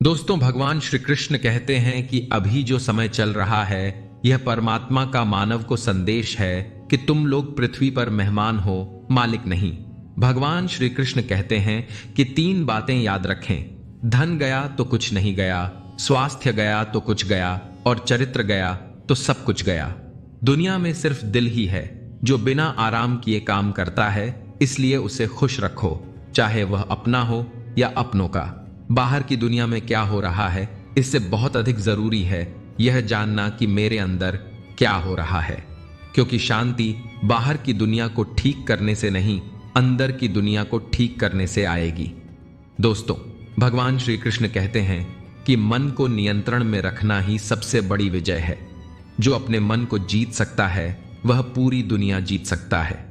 दोस्तों, भगवान श्री कृष्ण कहते हैं कि अभी जो समय चल रहा है यह परमात्मा का मानव को संदेश है कि तुम लोग पृथ्वी पर मेहमान हो, मालिक नहीं। भगवान श्री कृष्ण कहते हैं कि 3 बातें याद रखें। धन गया तो कुछ नहीं गया, स्वास्थ्य गया तो कुछ गया, और चरित्र गया तो सब कुछ गया। दुनिया में सिर्फ दिल ही है जो बिना आराम किए काम करता है, इसलिए उसे खुश रखो, चाहे वह अपना हो या अपनों का। बाहर की दुनिया में क्या हो रहा है, इससे बहुत अधिक जरूरी है यह जानना कि मेरे अंदर क्या हो रहा है, क्योंकि शांति बाहर की दुनिया को ठीक करने से नहीं, अंदर की दुनिया को ठीक करने से आएगी। दोस्तों, भगवान श्री कृष्ण कहते हैं कि मन को नियंत्रण में रखना ही सबसे बड़ी विजय है। जो अपने मन को जीत सकता है वह पूरी दुनिया जीत सकता है।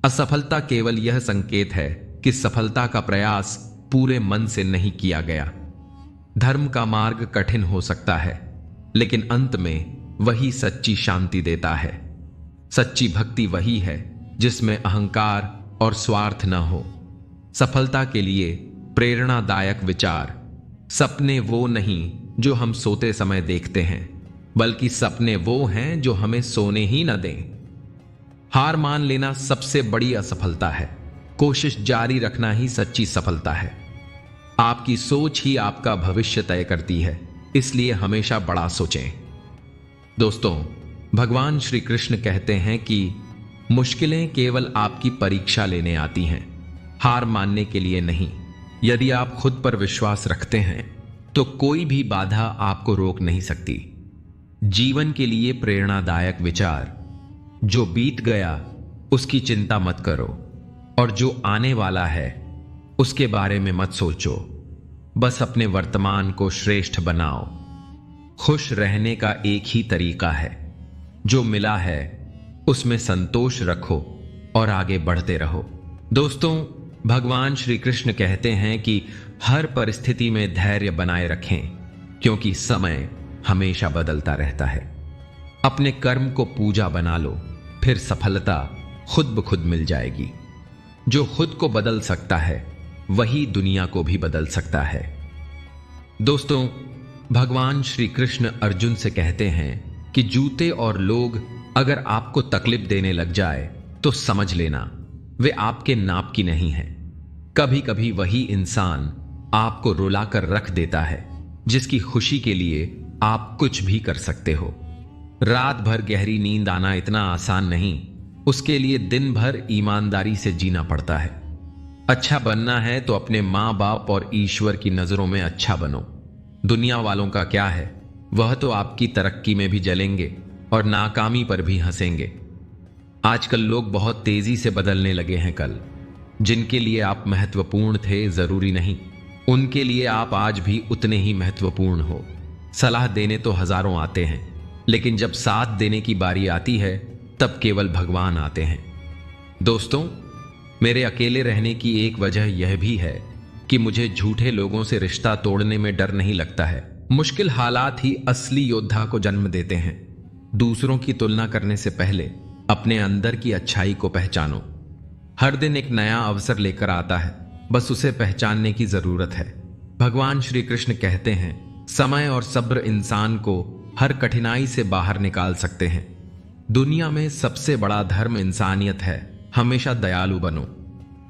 असफलता केवल यह संकेत है कि सफलता का प्रयास पूरे मन से नहीं किया गया। धर्म का मार्ग कठिन हो सकता है, लेकिन अंत में वही सच्ची शांति देता है। सच्ची भक्ति वही है जिसमें अहंकार और स्वार्थ न हो। सफलता के लिए प्रेरणादायक विचार। सपने वो नहीं जो हम सोते समय देखते हैं, बल्कि सपने वो हैं जो हमें सोने ही न दें। हार मान लेना सबसे बड़ी असफलता है। कोशिश जारी रखना ही सच्ची सफलता है। आपकी सोच ही आपका भविष्य तय करती है, इसलिए हमेशा बड़ा सोचें। दोस्तों, भगवान श्री कृष्ण कहते हैं कि मुश्किलें केवल आपकी परीक्षा लेने आती हैं, हार मानने के लिए नहीं। यदि आप खुद पर विश्वास रखते हैं तो कोई भी बाधा आपको रोक नहीं सकती। जीवन के लिए प्रेरणादायक विचार। जो बीत गया उसकी चिंता मत करो, और जो आने वाला है उसके बारे में मत सोचो। बस अपने वर्तमान को श्रेष्ठ बनाओ। खुश रहने का एक ही तरीका है, जो मिला है उसमें संतोष रखो और आगे बढ़ते रहो। दोस्तों, भगवान श्री कृष्ण कहते हैं कि हर परिस्थिति में धैर्य बनाए रखें, क्योंकि समय हमेशा बदलता रहता है। अपने कर्म को पूजा बना लो, फिर सफलता खुद ब खुद मिल जाएगी। जो खुद को बदल सकता है वही दुनिया को भी बदल सकता है। दोस्तों, भगवान श्री कृष्ण अर्जुन से कहते हैं कि जूते और लोग अगर आपको तकलीफ देने लग जाए तो समझ लेना वे आपके नाप की नहीं है। कभी कभी वही इंसान आपको रुलाकर रख देता है जिसकी खुशी के लिए आप कुछ भी कर सकते हो। रात भर गहरी नींद आना इतना आसान नहीं, उसके लिए दिन भर ईमानदारी से जीना पड़ता है। अच्छा बनना है तो अपने माँ बाप और ईश्वर की नजरों में अच्छा बनो। दुनिया वालों का क्या है, वह तो आपकी तरक्की में भी जलेंगे और नाकामी पर भी हंसेंगे। आजकल लोग बहुत तेजी से बदलने लगे हैं। कल जिनके लिए आप महत्वपूर्ण थे, जरूरी नहीं उनके लिए आप आज भी उतने ही महत्वपूर्ण हो। सलाह देने तो हजारों आते हैं, लेकिन जब साथ देने की बारी आती है तब केवल भगवान आते हैं। दोस्तों, मेरे अकेले रहने की एक वजह यह भी है कि मुझे झूठे लोगों से रिश्ता तोड़ने में डर नहीं लगता है। मुश्किल हालात ही असली योद्धा को जन्म देते हैं। दूसरों की तुलना करने से पहले अपने अंदर की अच्छाई को पहचानो। हर दिन एक नया अवसर लेकर आता है, बस उसे पहचानने की जरूरत है। भगवान श्री कृष्ण कहते हैं, समय और सब्र इंसान को हर कठिनाई से बाहर निकाल सकते हैं। दुनिया में सबसे बड़ा धर्म इंसानियत है। हमेशा दयालु बनो।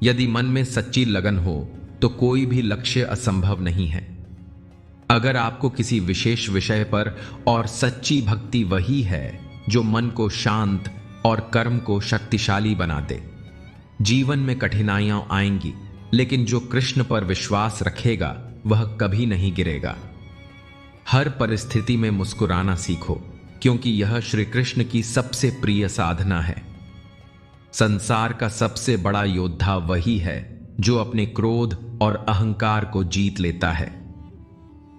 यदि मन में सच्ची लगन हो तो कोई भी लक्ष्य असंभव नहीं है। अगर आपको किसी विशेष विषय पर और सच्ची भक्ति वही है जो मन को शांत और कर्म को शक्तिशाली बना दे। जीवन में कठिनाइयां आएंगी, लेकिन जो कृष्ण पर विश्वास रखेगा वह कभी नहीं गिरेगा। हर परिस्थिति में मुस्कुराना सीखो, क्योंकि यह श्री कृष्ण की सबसे प्रिय साधना है। संसार का सबसे बड़ा योद्धा वही है जो अपने क्रोध और अहंकार को जीत लेता है।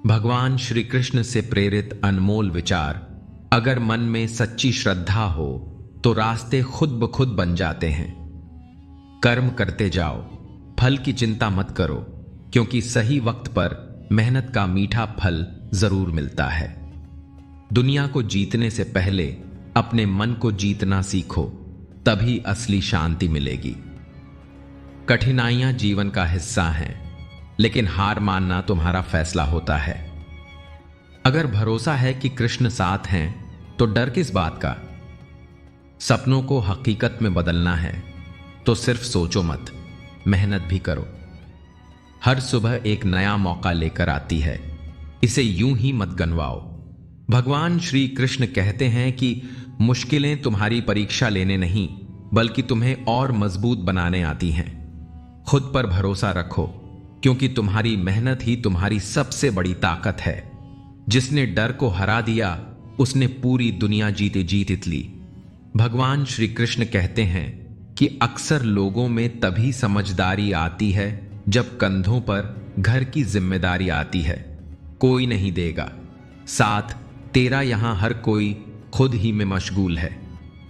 भगवान श्री कृष्ण से प्रेरित अनमोल विचार। अगर मन में सच्ची श्रद्धा हो तो रास्ते खुद ब खुद बन जाते हैं। कर्म करते जाओ, फल की चिंता मत करो, क्योंकि सही वक्त पर मेहनत का मीठा फल जरूर मिलता है। दुनिया को जीतने से पहले अपने मन को जीतना सीखो, तभी असली शांति मिलेगी। कठिनाइयां जीवन का हिस्सा हैं, लेकिन हार मानना तुम्हारा फैसला होता है। अगर भरोसा है कि कृष्ण साथ हैं तो डर किस बात का। सपनों को हकीकत में बदलना है तो सिर्फ सोचो मत, मेहनत भी करो। हर सुबह एक नया मौका लेकर आती है, इसे यूं ही मत गनवाओ। भगवान श्री कृष्ण कहते हैं कि मुश्किलें तुम्हारी परीक्षा लेने नहीं बल्कि तुम्हें और मजबूत बनाने आती हैं। खुद पर भरोसा रखो, क्योंकि तुम्हारी मेहनत ही तुम्हारी सबसे बड़ी ताकत है। जिसने डर को हरा दिया उसने पूरी दुनिया जीते जी जीत ली। भगवान श्री कृष्ण कहते हैं कि अक्सर लोगों में तभी समझदारी आती है जब कंधों पर घर की जिम्मेदारी आती है। कोई नहीं देगा साथ तेरा, यहां हर कोई खुद ही में मशगूल है।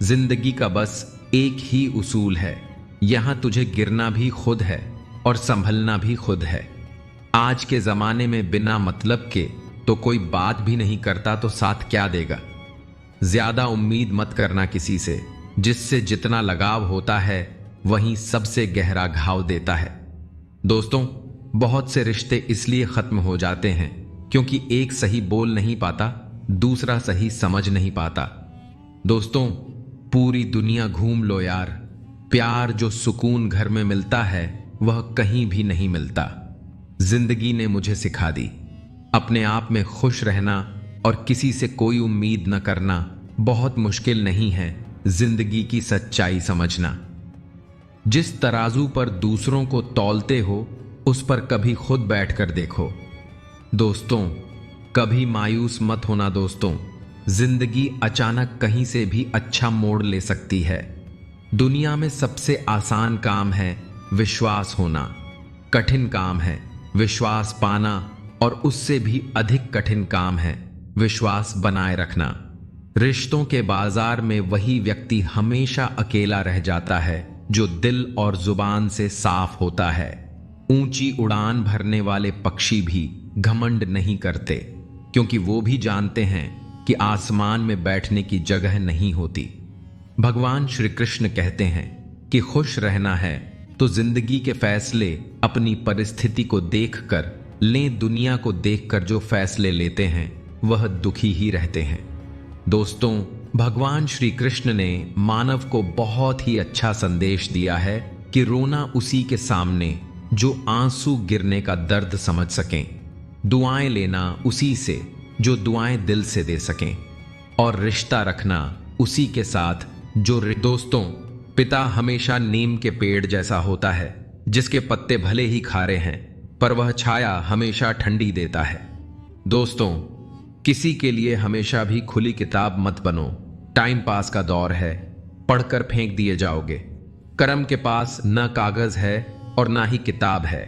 जिंदगी का बस एक ही उसूल है, यहां तुझे गिरना भी खुद है और संभलना भी खुद है। आज के जमाने में बिना मतलब के तो कोई बात भी नहीं करता तो साथ क्या देगा। ज्यादा उम्मीद मत करना किसी से, जिससे जितना लगाव होता है वहीं सबसे गहरा घाव देता है। दोस्तों, बहुत से रिश्ते इसलिए खत्म हो जाते हैं क्योंकि एक सही बोल नहीं पाता, दूसरा सही समझ नहीं पाता। दोस्तों, पूरी दुनिया घूम लो यार, प्यार जो सुकून घर में मिलता है वह कहीं भी नहीं मिलता। जिंदगी ने मुझे सिखा दी, अपने आप में खुश रहना और किसी से कोई उम्मीद न करना बहुत मुश्किल नहीं है जिंदगी की सच्चाई समझना। जिस तराजू पर दूसरों को तौलते हो उस पर कभी खुद बैठकर देखो। दोस्तों, कभी मायूस मत होना दोस्तों, जिंदगी अचानक कहीं से भी अच्छा मोड़ ले सकती है। दुनिया में सबसे आसान काम है विश्वास होना, कठिन काम है विश्वास पाना, और उससे भी अधिक कठिन काम है विश्वास बनाए रखना। रिश्तों के बाजार में वही व्यक्ति हमेशा अकेला रह जाता है जो दिल और जुबान से साफ होता है। ऊंची उड़ान भरने वाले पक्षी भी घमंड नहीं करते, क्योंकि वो भी जानते हैं कि आसमान में बैठने की जगह नहीं होती। भगवान श्री कृष्ण कहते हैं कि खुश रहना है तो जिंदगी के फैसले अपनी परिस्थिति को देखकर लें। दुनिया को देखकर जो फैसले लेते हैं वह दुखी ही रहते हैं। दोस्तों, भगवान श्री कृष्ण ने मानव को बहुत ही अच्छा संदेश दिया है कि रोना उसी के सामने जो आंसू गिरने का दर्द समझ सकें, दुआएं लेना उसी से जो दुआएं दिल से दे सकें, और रिश्ता रखना उसी के साथ जो दोस्तों, पिता हमेशा नीम के पेड़ जैसा होता है जिसके पत्ते भले ही खारे हैं पर वह छाया हमेशा ठंडी देता है। दोस्तों, किसी के लिए हमेशा भी खुली किताब मत बनो। टाइम पास का दौर है, पढ़कर फेंक दिए जाओगे। करम के पास न कागज है और ना ही किताब है,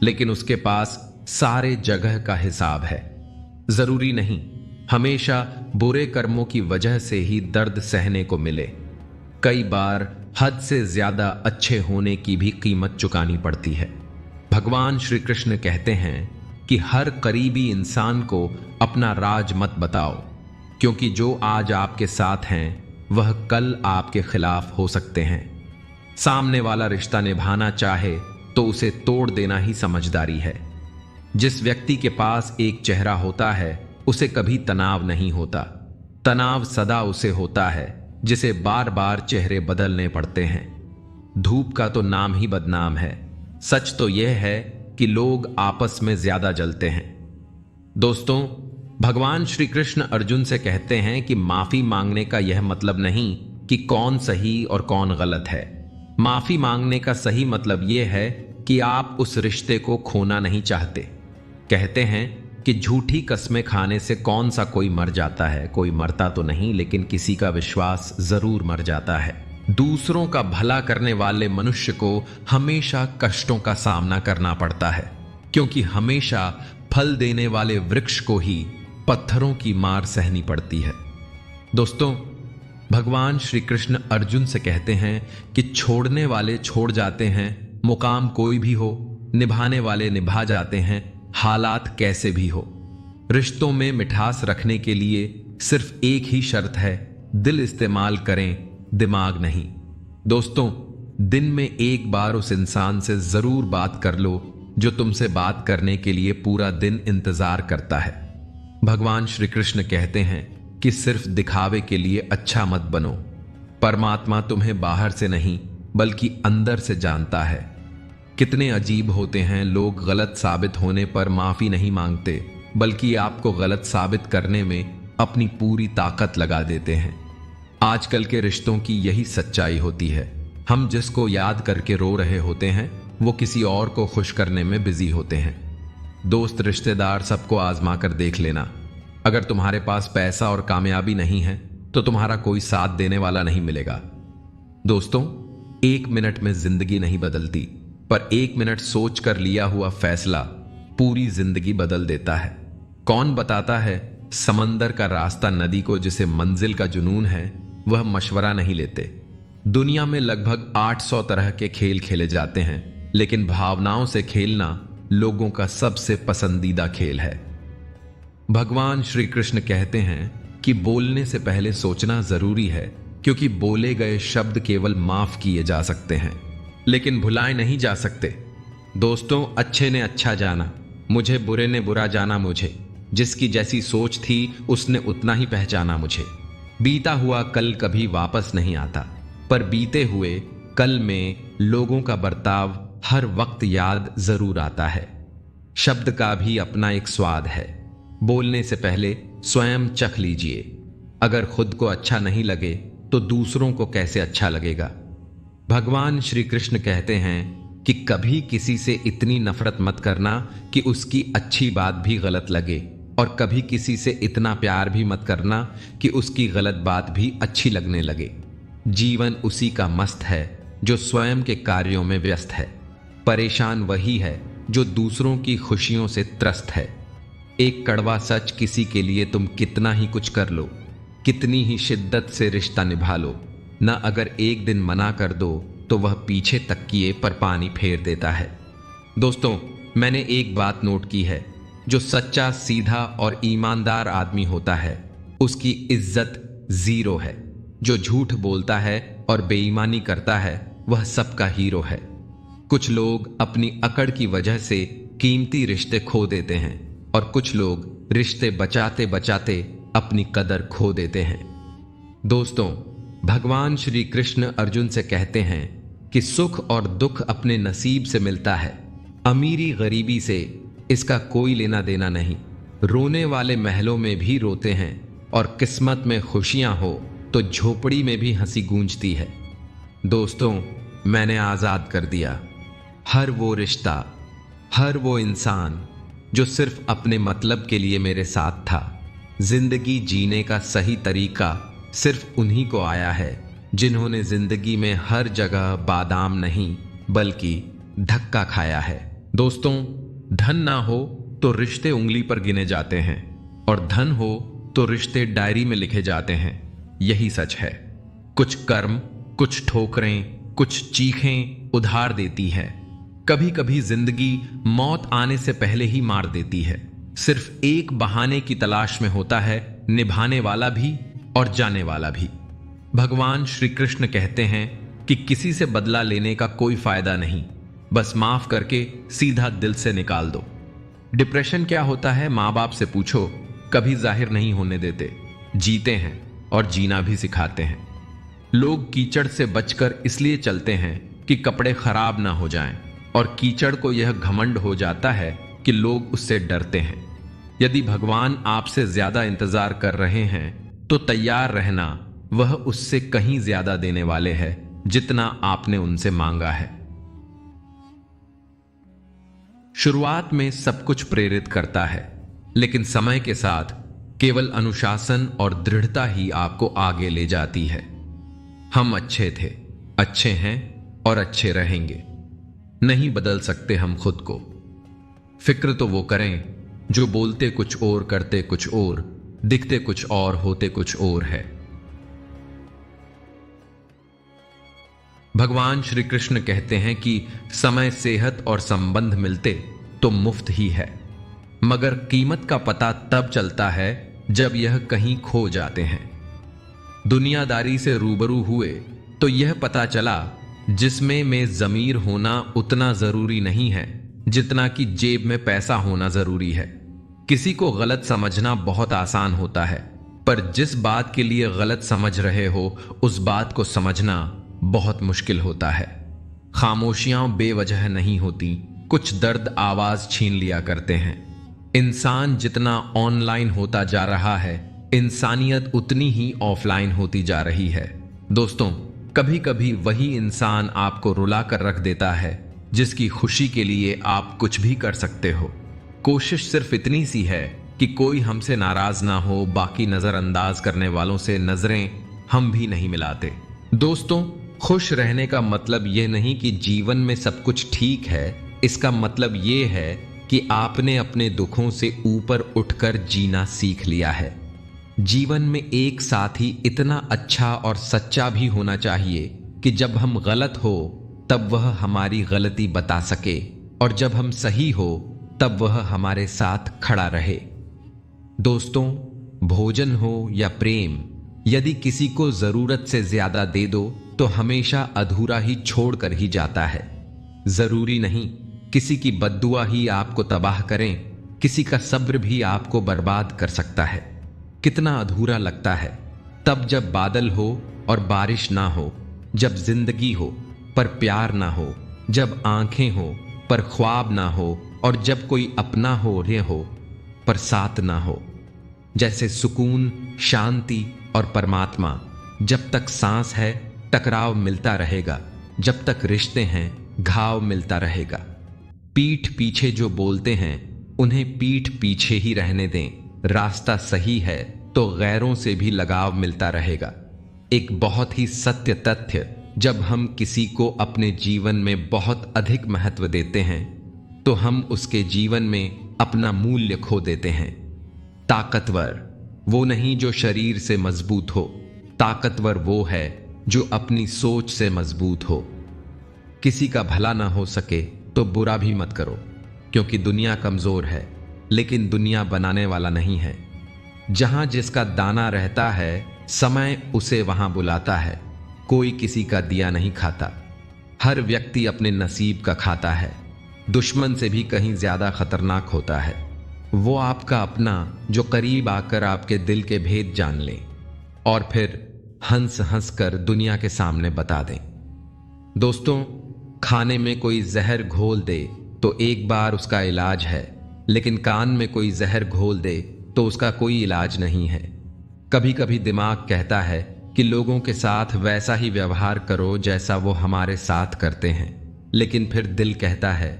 लेकिन उसके पास सारे जगह का हिसाब है। जरूरी नहीं हमेशा बुरे कर्मों की वजह से ही दर्द सहने को मिले। कई बार हद से ज्यादा अच्छे होने की भी कीमत चुकानी पड़ती है। भगवान श्री कृष्ण कहते हैं कि हर करीबी इंसान को अपना राज मत बताओ, क्योंकि जो आज आपके साथ हैं वह कल आपके खिलाफ हो सकते हैं। सामने वाला रिश्ता निभाना चाहे तो उसे तोड़ देना ही समझदारी है। जिस व्यक्ति के पास एक चेहरा होता है उसे कभी तनाव नहीं होता। तनाव सदा उसे होता है जिसे बार बार चेहरे बदलने पड़ते हैं। धूप का तो नाम ही बदनाम है। सच तो यह है कि लोग आपस में ज्यादा जलते हैं। दोस्तों, भगवान श्री कृष्ण अर्जुन से कहते हैं कि माफी मांगने का यह मतलब नहीं कि कौन सही और कौन गलत है। माफी मांगने का सही मतलब यह है कि आप उस रिश्ते को खोना नहीं चाहते। कहते हैं कि झूठी कस्में खाने से कौन सा कोई मर जाता है, कोई मरता तो नहीं, लेकिन किसी का विश्वास जरूर मर जाता है। दूसरों का भला करने वाले मनुष्य को हमेशा कष्टों का सामना करना पड़ता है, क्योंकि हमेशा फल देने वाले वृक्ष को ही पत्थरों की मार सहनी पड़ती है। दोस्तों, भगवान श्री कृष्ण अर्जुन से कहते हैं कि छोड़ने वाले छोड़ जाते हैं, मुकाम कोई भी हो, निभाने वाले निभा जाते हैं, हालात कैसे भी हो। रिश्तों में मिठास रखने के लिए सिर्फ एक ही शर्त है, दिल इस्तेमाल करें, दिमाग नहीं। दोस्तों, दिन में एक बार उस इंसान से जरूर बात कर लो जो तुमसे बात करने के लिए पूरा दिन इंतजार करता है। भगवान श्री कृष्ण कहते हैं कि सिर्फ दिखावे के लिए अच्छा मत बनो। परमात्मा तुम्हें बाहर से नहीं बल्कि अंदर से जानता है। कितने अजीब होते हैं लोग, गलत साबित होने पर माफी नहीं मांगते बल्कि आपको गलत साबित करने में अपनी पूरी ताकत लगा देते हैं। आजकल के रिश्तों की यही सच्चाई होती है। हम जिसको याद करके रो रहे होते हैं वो किसी और को खुश करने में बिजी होते हैं। दोस्त, रिश्तेदार, सबको आजमा कर देख लेना। अगर तुम्हारे पास पैसा और कामयाबी नहीं है तो तुम्हारा कोई साथ देने वाला नहीं मिलेगा। दोस्तों, 1 मिनट में जिंदगी नहीं बदलती, पर 1 मिनट सोच कर लिया हुआ फैसला पूरी जिंदगी बदल देता है। कौन बताता है समंदर का रास्ता नदी को जिसे मंजिल का जुनून है वह मशवरा नहीं लेते। दुनिया में लगभग 800 तरह के खेल खेले जाते हैं, लेकिन भावनाओं से खेलना लोगों का सबसे पसंदीदा खेल है। भगवान श्री कृष्ण कहते हैं कि बोलने से पहले सोचना जरूरी है, क्योंकि बोले गए शब्द केवल माफ किए जा सकते हैं लेकिन भुलाए नहीं जा सकते। दोस्तों, अच्छे ने अच्छा जाना मुझे, बुरे ने बुरा जाना मुझे, जिसकी जैसी सोच थी उसने उतना ही पहचाना मुझे। बीता हुआ कल कभी वापस नहीं आता, पर बीते हुए कल में लोगों का बर्ताव हर वक्त याद जरूर आता है। शब्द का भी अपना एक स्वाद है। बोलने से पहले स्वयं चख लीजिए। अगर खुद को अच्छा नहीं लगे तो दूसरों को कैसे अच्छा लगेगा। भगवान श्री कृष्ण कहते हैं कि कभी किसी से इतनी नफरत मत करना कि उसकी अच्छी बात भी गलत लगे, और कभी किसी से इतना प्यार भी मत करना कि उसकी गलत बात भी अच्छी लगने लगे। जीवन उसी का मस्त है जो स्वयं के कार्यों में व्यस्त है। परेशान वही है जो दूसरों की खुशियों से त्रस्त है। एक कड़वा सच, किसी के लिए तुम कितना ही कुछ कर लो, कितनी ही शिद्दत से रिश्ता निभा लो, न अगर एक दिन मना कर दो तो वह पीछे तकिए पर पानी फेर देता है। दोस्तों, मैंने एक बात नोट की है, जो सच्चा, सीधा और ईमानदार आदमी होता है उसकी इज्जत जीरो है। जो झूठ बोलता है और बेईमानी करता है वह सबका हीरो है। कुछ लोग अपनी अकड़ की वजह से कीमती रिश्ते खो देते हैं, और कुछ लोग रिश्ते बचाते बचाते अपनी कदर खो देते हैं। दोस्तों, भगवान श्री कृष्ण अर्जुन से कहते हैं कि सुख और दुख अपने नसीब से मिलता है। अमीरी गरीबी से इसका कोई लेना देना नहीं। रोने वाले महलों में भी रोते हैं, और किस्मत में खुशियां हो तो झोपड़ी में भी हंसी गूंजती है। दोस्तों, मैंने आजाद कर दिया हर वो रिश्ता, हर वो इंसान जो सिर्फ अपने मतलब के लिए मेरे साथ था। जिंदगी जीने का सही तरीका सिर्फ उन्हीं को आया है जिन्होंने जिंदगी में हर जगह बादाम नहीं बल्कि धक्का खाया है। दोस्तों, धन ना हो तो रिश्ते उंगली पर गिने जाते हैं, और धन हो तो रिश्ते डायरी में लिखे जाते हैं। यही सच है। कुछ कर्म, कुछ ठोकरें, कुछ चीखें उधार देती है। कभी कभी जिंदगी मौत आने से पहले ही मार देती है। सिर्फ एक बहाने की तलाश में होता है निभाने वाला भी और जाने वाला भी। भगवान श्री कृष्ण कहते हैं कि किसी से बदला लेने का कोई फायदा नहीं, बस माफ करके सीधा दिल से निकाल दो। डिप्रेशन क्या होता है माँ बाप से पूछो, कभी जाहिर नहीं होने देते, जीते हैं और जीना भी सिखाते हैं। लोग कीचड़ से बचकर इसलिए चलते हैं कि कपड़े खराब ना हो जाएं, और कीचड़ को यह घमंड हो जाता है कि लोग उससे डरते हैं। यदि भगवान आपसे ज्यादा इंतजार कर रहे हैं तो तैयार रहना, वह उससे कहीं ज्यादा देने वाले हैं जितना आपने उनसे मांगा है। शुरुआत में सब कुछ प्रेरित करता है, लेकिन समय के साथ केवल अनुशासन और दृढ़ता ही आपको आगे ले जाती है। हम अच्छे थे, अच्छे हैं और अच्छे रहेंगे। नहीं बदल सकते हम खुद को। फिक्र तो वो करें जो बोलते कुछ और, करते कुछ और, दिखते कुछ और, होते कुछ और है। भगवान श्री कृष्ण कहते हैं कि समय, सेहत और संबंध मिलते तो मुफ्त ही है, मगर कीमत का पता तब चलता है जब यह कहीं खो जाते हैं। दुनियादारी से रूबरू हुए तो यह पता चला जिसमें में ज़मीर होना उतना जरूरी नहीं है जितना कि जेब में पैसा होना जरूरी है। किसी को गलत समझना बहुत आसान होता है, पर जिस बात के लिए गलत समझ रहे हो उस बात को समझना बहुत मुश्किल होता है। खामोशियां बेवजह नहीं होती, कुछ दर्द आवाज छीन लिया करते हैं। इंसान जितना ऑनलाइन होता जा रहा है, इंसानियत उतनी ही ऑफलाइन होती जा रही है। दोस्तों, कभी कभी वही इंसान आपको रुला कर रख देता है जिसकी खुशी के लिए आप कुछ भी कर सकते हो। कोशिश सिर्फ इतनी सी है कि कोई हमसे नाराज ना हो, बाकी नजरअंदाज करने वालों से नजरें हम भी नहीं मिलाते। दोस्तों, खुश रहने का मतलब यह नहीं कि जीवन में सब कुछ ठीक है। इसका मतलब यह है कि आपने अपने दुखों से ऊपर उठकर जीना सीख लिया है। जीवन में एक साथी इतना अच्छा और सच्चा भी होना चाहिए कि जब हम गलत हो तब वह हमारी गलती बता सके, और जब हम सही हो तब वह हमारे साथ खड़ा रहे। दोस्तों, भोजन हो या प्रेम, यदि किसी को जरूरत से ज्यादा दे दो तो हमेशा अधूरा ही छोड़कर ही जाता है। जरूरी नहीं किसी की बद्दुआ ही आपको तबाह करें, किसी का सब्र भी आपको बर्बाद कर सकता है। कितना अधूरा लगता है तब जब बादल हो और बारिश ना हो, जब जिंदगी हो पर प्यार ना हो, जब आंखें हो पर ख्वाब ना हो, और जब कोई अपना हो रे हो पर साथ ना हो। जैसे सुकून, शांति और परमात्मा, जब तक सांस है टकराव मिलता रहेगा, जब तक रिश्ते हैं घाव मिलता रहेगा। पीठ पीछे जो बोलते हैं उन्हें पीठ पीछे ही रहने दें। रास्ता सही है तो गैरों से भी लगाव मिलता रहेगा। एक बहुत ही सत्य तथ्य, जब हम किसी को अपने जीवन में बहुत अधिक महत्व देते हैं तो हम उसके जीवन में अपना मूल्य खो देते हैं। ताकतवर वो नहीं जो शरीर से मजबूत हो, ताकतवर वो है जो अपनी सोच से मजबूत हो। किसी का भला ना हो सके तो बुरा भी मत करो, क्योंकि दुनिया कमजोर है लेकिन दुनिया बनाने वाला नहीं है। जहां जिसका दाना रहता है, समय उसे वहां बुलाता है। कोई किसी का दिया नहीं खाता, हर व्यक्ति अपने नसीब का खाता है। दुश्मन से भी कहीं ज्यादा खतरनाक होता है वो आपका अपना, जो करीब आकर आपके दिल के भेद जान ले और फिर हंस हंस कर दुनिया के सामने बता दें। दोस्तों, खाने में कोई जहर घोल दे तो एक बार उसका इलाज है, लेकिन कान में कोई जहर घोल दे तो उसका कोई इलाज नहीं है। कभी कभी दिमाग कहता है कि लोगों के साथ वैसा ही व्यवहार करो जैसा वो हमारे साथ करते हैं, लेकिन फिर दिल कहता है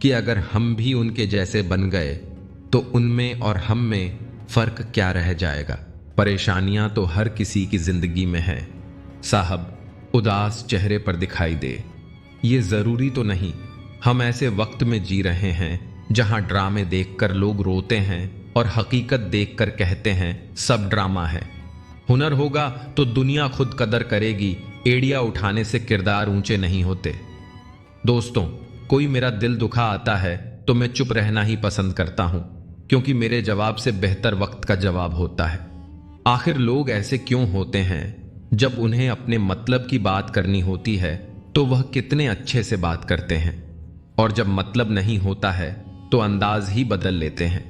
कि अगर हम भी उनके जैसे बन गए तो उनमें और हम में फर्क क्या रह जाएगा। परेशानियां तो हर किसी की जिंदगी में है साहब, उदास चेहरे पर दिखाई दे, ये जरूरी तो नहीं। हम ऐसे वक्त में जी रहे हैं जहां ड्रामे देखकर लोग रोते हैं और हकीकत देखकर कहते हैं सब ड्रामा है। हुनर होगा तो दुनिया खुद कदर करेगी, एड़िया उठाने से किरदार ऊंचे नहीं होते। दोस्तों, कोई मेरा दिल दुखा आता है तो मैं चुप रहना ही पसंद करता हूं, क्योंकि मेरे जवाब से बेहतर वक्त का जवाब होता है। आखिर लोग ऐसे क्यों होते हैं? जब उन्हें अपने मतलब की बात करनी होती है तो वह कितने अच्छे से बात करते हैं, और जब मतलब नहीं होता है तो अंदाज ही बदल लेते हैं।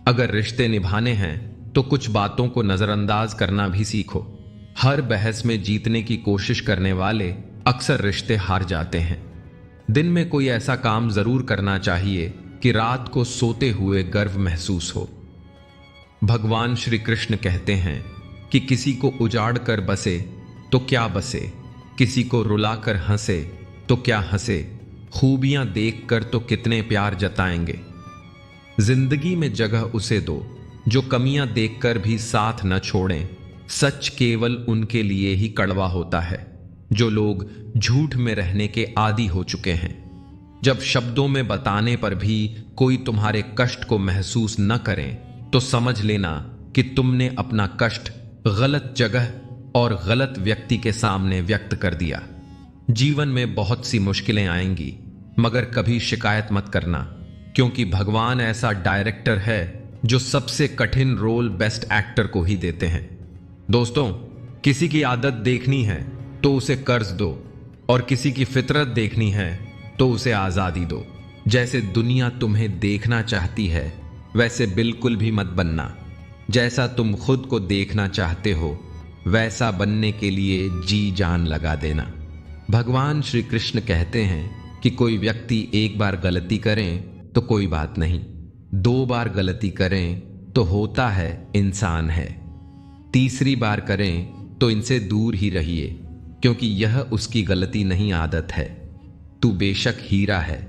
अगर रिश्ते निभाने हैं तो कुछ बातों को नजरअंदाज करना भी सीखो। हर बहस में जीतने की कोशिश करने वाले अक्सर रिश्ते हार जाते हैं। दिन में कोई ऐसा काम जरूर करना चाहिए कि रात को सोते हुए गर्व महसूस हो। भगवान श्री कृष्ण कहते हैं कि किसी को उजाड़ कर बसे तो क्या बसे, किसी को रुलाकर हंसे तो क्या हंसे, खूबियां देखकर तो कितने प्यार जताएंगे। जिंदगी में जगह उसे दो जो कमियां देखकर भी साथ न छोड़ें। सच केवल उनके लिए ही कड़वा होता है जो लोग झूठ में रहने के आदी हो चुके हैं। जब शब्दों में बताने पर भी कोई तुम्हारे कष्ट को महसूस न करें तो समझ लेना कि तुमने अपना कष्ट गलत जगह और गलत व्यक्ति के सामने व्यक्त कर दिया। जीवन में बहुत सी मुश्किलें आएंगी, मगर कभी शिकायत मत करना, क्योंकि भगवान ऐसा डायरेक्टर है जो सबसे कठिन रोल बेस्ट एक्टर को ही देते हैं। दोस्तों, किसी की आदत देखनी है तो उसे कर्ज दो, और किसी की फितरत देखनी है तो उसे आजादी दो। जैसे दुनिया तुम्हें देखना चाहती है वैसे बिल्कुल भी मत बनना। जैसा तुम खुद को देखना चाहते हो वैसा बनने के लिए जी जान लगा देना। भगवान श्री कृष्ण कहते हैं कि कोई व्यक्ति एक बार गलती करें तो कोई बात नहीं, 2 बार गलती करें तो होता है इंसान है, तीसरी बार करें तो इनसे दूर ही रहिए, क्योंकि यह उसकी गलती नहीं आदत है। तू बेशक हीरा है,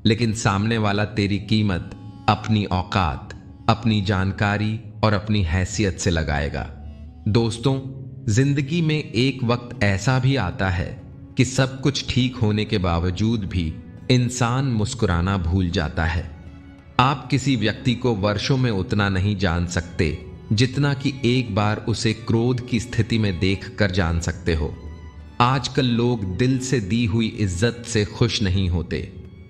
लेकिन सामने वाला तेरी कीमत अपनी औकात, अपनी जानकारी और अपनी हैसियत से लगाएगा। दोस्तों, जिंदगी में एक वक्त ऐसा भी आता है कि सब कुछ ठीक होने के बावजूद भी इंसान मुस्कुराना भूल जाता है। आप किसी व्यक्ति को वर्षों में उतना नहीं जान सकते जितना कि एक बार उसे क्रोध की स्थिति में देखकर जान सकते हो। आजकल लोग दिल से दी हुई इज्जत से खुश नहीं होते,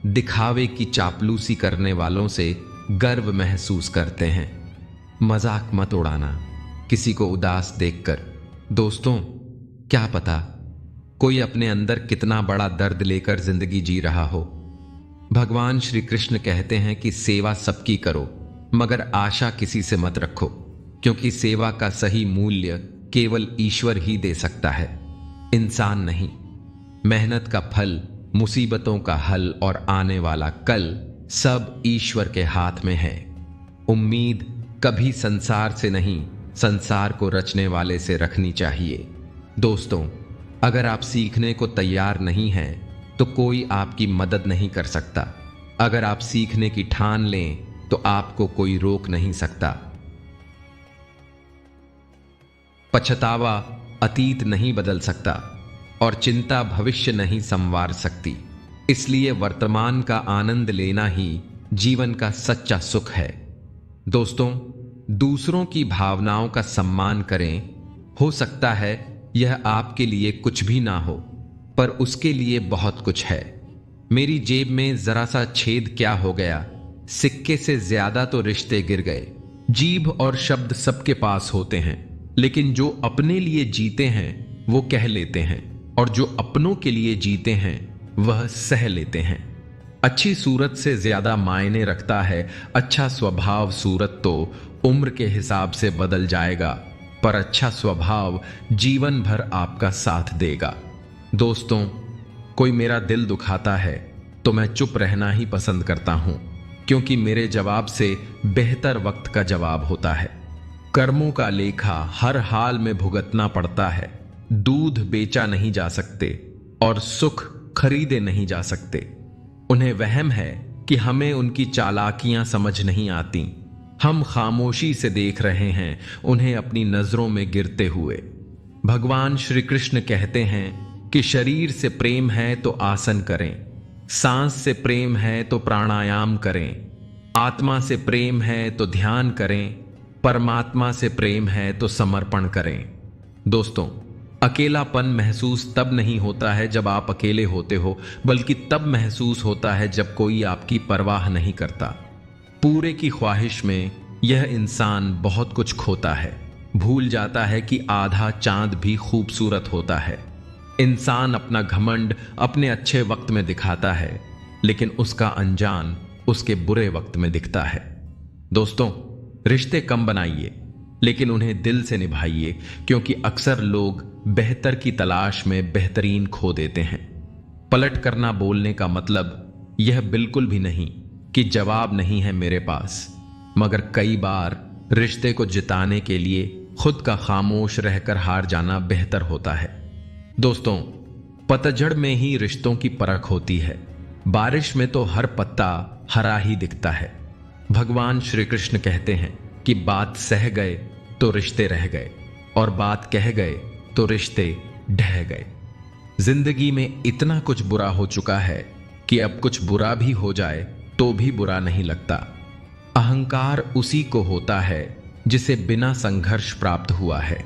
दिखावे की चापलूसी करने वालों से गर्व महसूस करते हैं। मजाक मत उड़ाना किसी को उदास देखकर। दोस्तों, क्या पता कोई अपने अंदर कितना बड़ा दर्द लेकर जिंदगी जी रहा हो। भगवान श्री कृष्ण कहते हैं कि सेवा सबकी करो, मगर आशा किसी से मत रखो, क्योंकि सेवा का सही मूल्य केवल ईश्वर ही दे सकता है, इंसान नहीं। मेहनत का फल, मुसीबतों का हल और आने वाला कल सब ईश्वर के हाथ में है। उम्मीद कभी संसार से नहीं, संसार को रचने वाले से रखनी चाहिए। दोस्तों, अगर आप सीखने को तैयार नहीं हैं तो कोई आपकी मदद नहीं कर सकता। अगर आप सीखने की ठान लें तो आपको कोई रोक नहीं सकता। पछतावा अतीत नहीं बदल सकता और चिंता भविष्य नहीं संवार सकती। इसलिए वर्तमान का आनंद लेना ही जीवन का सच्चा सुख है। दोस्तों, दूसरों की भावनाओं का सम्मान करें। हो सकता है यह आपके लिए कुछ भी ना हो, पर उसके लिए बहुत कुछ है। मेरी जेब में जरा सा छेद क्या हो गया, सिक्के से ज्यादा तो रिश्ते गिर गए। जीभ और शब्द सबके पास होते हैं, लेकिन जो अपने लिए जीते हैं वो कह लेते हैं, और जो अपनों के लिए जीते हैं वह सह लेते हैं। अच्छी सूरत से ज्यादा मायने रखता है अच्छा स्वभाव। सूरत तो उम्र के हिसाब से बदल जाएगा, पर अच्छा स्वभाव जीवन भर आपका साथ देगा। दोस्तों, कोई मेरा दिल दुखाता है तो मैं चुप रहना ही पसंद करता हूं, क्योंकि मेरे जवाब से बेहतर वक्त का जवाब होता है। कर्मों का लेखा हर हाल में भुगतना पड़ता है। दूध बेचा नहीं जा सकते और सुख खरीदे नहीं जा सकते। उन्हें वहम है कि हमें उनकी चालाकियां समझ नहीं आती। हम खामोशी से देख रहे हैं उन्हें अपनी नजरों में गिरते हुए। भगवान श्री कृष्ण कहते हैं कि शरीर से प्रेम है तो आसन करें, सांस से प्रेम है तो प्राणायाम करें, आत्मा से प्रेम है तो ध्यान करें, परमात्मा से प्रेम है तो समर्पण करें। दोस्तों, अकेलापन महसूस तब नहीं होता है जब आप अकेले होते हो, बल्कि तब महसूस होता है जब कोई आपकी परवाह नहीं करता। पूरे की ख्वाहिश में यह इंसान बहुत कुछ खोता है, भूल जाता है कि आधा चांद भी खूबसूरत होता है। इंसान अपना घमंड अपने अच्छे वक्त में दिखाता है, लेकिन उसका अनजान उसके बुरे वक्त में दिखता है। दोस्तों, रिश्ते कम बनाइए, लेकिन उन्हें दिल से निभाइए, क्योंकि अक्सर लोग बेहतर की तलाश में बेहतरीन खो देते हैं। पलट करना बोलने का मतलब यह बिल्कुल भी नहीं कि जवाब नहीं है मेरे पास, मगर कई बार रिश्ते को जिताने के लिए खुद का खामोश रहकर हार जाना बेहतर होता है। दोस्तों, पतझड़ में ही रिश्तों की परख होती है। बारिश में तो हर पत्ता हरा ही दिखता है। भगवान श्री कृष्ण कहते हैं कि बात सह गए तो रिश्ते रह गए, और बात कह गए तो रिश्ते ढह गए। जिंदगी में इतना कुछ बुरा हो चुका है कि अब कुछ बुरा भी हो जाए तो भी बुरा नहीं लगता। अहंकार उसी को होता है जिसे बिना संघर्ष प्राप्त हुआ है।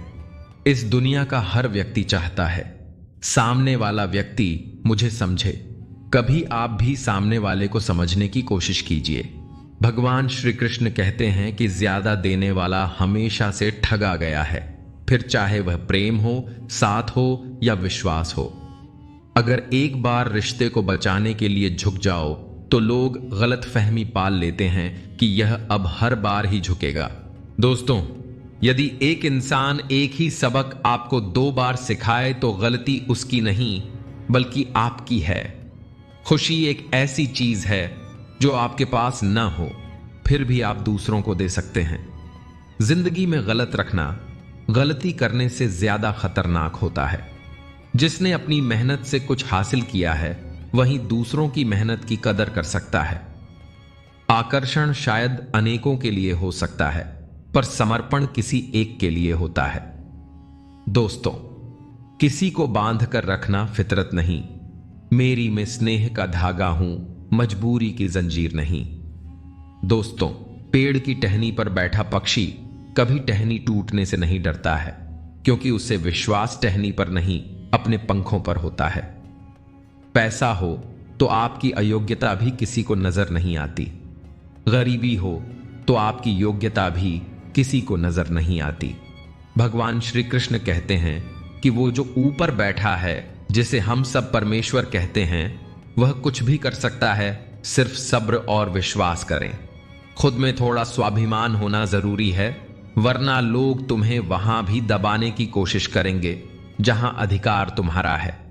इस दुनिया का हर व्यक्ति चाहता है सामने वाला व्यक्ति मुझे समझे। कभी आप भी सामने वाले को समझने की कोशिश कीजिए। भगवान श्री कृष्ण कहते हैं कि ज्यादा देने वाला हमेशा से ठगा गया है, फिर चाहे वह प्रेम हो, साथ हो या विश्वास हो। अगर एक बार रिश्ते को बचाने के लिए झुक जाओ तो लोग गलत फहमी पाल लेते हैं कि यह अब हर बार ही झुकेगा। दोस्तों, यदि एक इंसान एक ही सबक आपको 2 बार सिखाए तो गलती उसकी नहीं बल्कि आपकी है। खुशी एक ऐसी चीज है जो आपके पास न हो फिर भी आप दूसरों को दे सकते हैं। जिंदगी में गलत रखना गलती करने से ज्यादा खतरनाक होता है। जिसने अपनी मेहनत से कुछ हासिल किया है वहीं दूसरों की मेहनत की कदर कर सकता है। आकर्षण शायद अनेकों के लिए हो सकता है पर समर्पण किसी एक के लिए होता है। दोस्तों, किसी को बांध कर रखना फितरत नहीं। मेरी में स्नेह का धागा हूं, मजबूरी की जंजीर नहीं। दोस्तों, पेड़ की टहनी पर बैठा पक्षी कभी टहनी टूटने से नहीं डरता है, क्योंकि उसे विश्वास टहनी पर नहीं अपने पंखों पर होता है। पैसा हो तो आपकी अयोग्यता भी किसी को नजर नहीं आती। गरीबी हो तो आपकी योग्यता भी किसी को नजर नहीं आती। भगवान श्री कृष्ण कहते हैं कि वो जो ऊपर बैठा है, जिसे हम सब परमेश्वर कहते हैं, वह कुछ भी कर सकता है, सिर्फ सब्र और विश्वास करें। खुद में थोड़ा स्वाभिमान होना जरूरी है, वरना लोग तुम्हें वहां भी दबाने की कोशिश करेंगे जहां अधिकार तुम्हारा है।